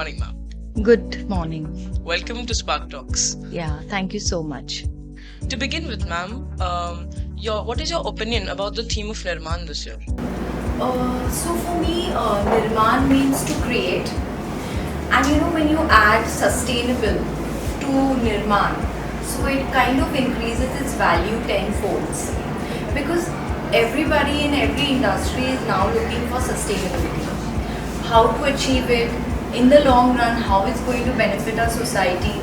morning, ma'am. Good morning. Welcome to Spark Talks. Yeah, thank you so much. To begin with, ma'am, what is your opinion about the theme of Nirman this year? So for me, Nirman means to create, and when you add sustainable to Nirman, so it kind of increases its value tenfolds, because everybody in every industry is now looking for sustainability. How to achieve it in the long run, how it's going to benefit our society.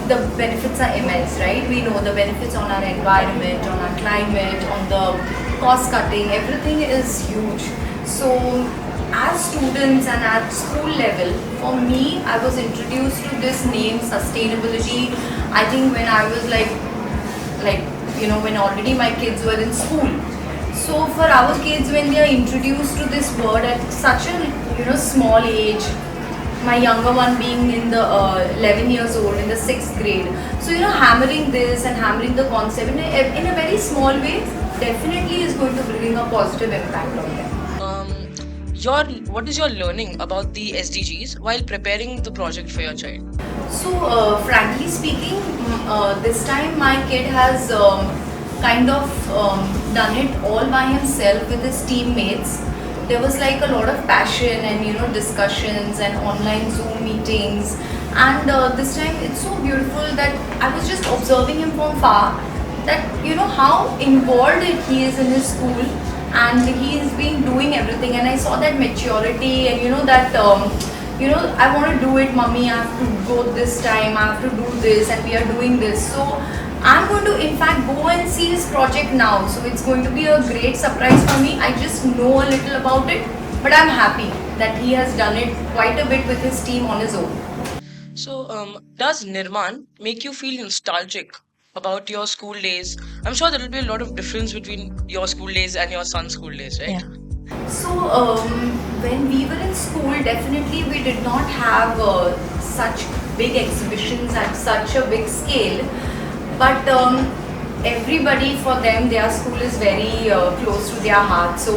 The benefits are immense, right? We know the benefits on our environment, on our climate, on the cost cutting, everything is huge. So as students and at school level, for me, I was introduced to this name sustainability, I think when I was when already my kids were in school. So for our kids, when they are introduced to this word at such a small age, my younger one being in the 11 years old in the 6th grade, so hammering this and hammering the concept in a very small way definitely is going to bring a positive impact on them. What is your learning about the SDGs while preparing the project for your child? So frankly speaking, this time my kid has kind of done it all by himself with his teammates. There was like a lot of passion and discussions and online Zoom meetings, and this time it's so beautiful that I was just observing him from far, that how involved he is in his school, and he has been doing everything, and I saw that maturity and that I want to do it, mummy, I have to go this time, I have to do this, and we are doing this. So I'm going to in fact go and see his project now, so it's going to be a great surprise for me. I just know a little about it, but I'm happy that he has done it quite a bit with his team on his own. So, does Nirman make you feel nostalgic about your school days? I'm sure there will be a lot of difference between your school days and your son's school days, right? Yeah. So when we were in school, definitely we did not have such big exhibitions at such a big scale, but everybody, for them, their school is very close to their heart. So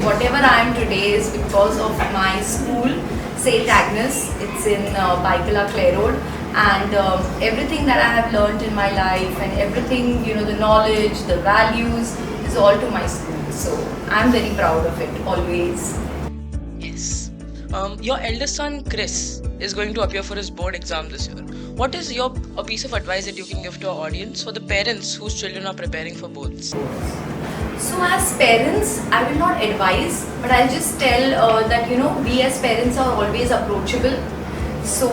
whatever I am today is because of my school, St. Agnes. It's in Baikala Clare Road, and everything that I have learned in my life and everything, the knowledge, the values, is all to my school. So I'm very proud of it always. Yes. Your eldest son, Chris, is going to appear for his board exam this year. What is a piece of advice that you can give to our audience for the parents whose children are preparing for boards? So as parents, I will not advise, but I'll just tell that we as parents are always approachable. So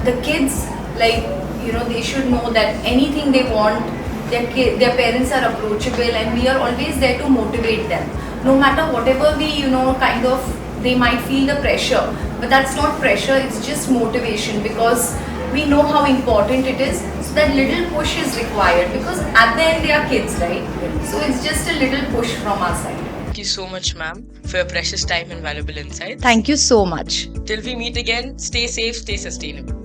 the kids, they should know that anything they want, their parents are approachable, and we are always there to motivate them. No matter whatever we they might feel the pressure, but that's not pressure, it's just motivation, because we know how important it is. So that little push is required, because at the end they are kids, right? So it's just a little push from our side. Thank you so much, ma'am, for your precious time and valuable insights. Thank you so much. Till we meet again, stay safe, stay sustainable.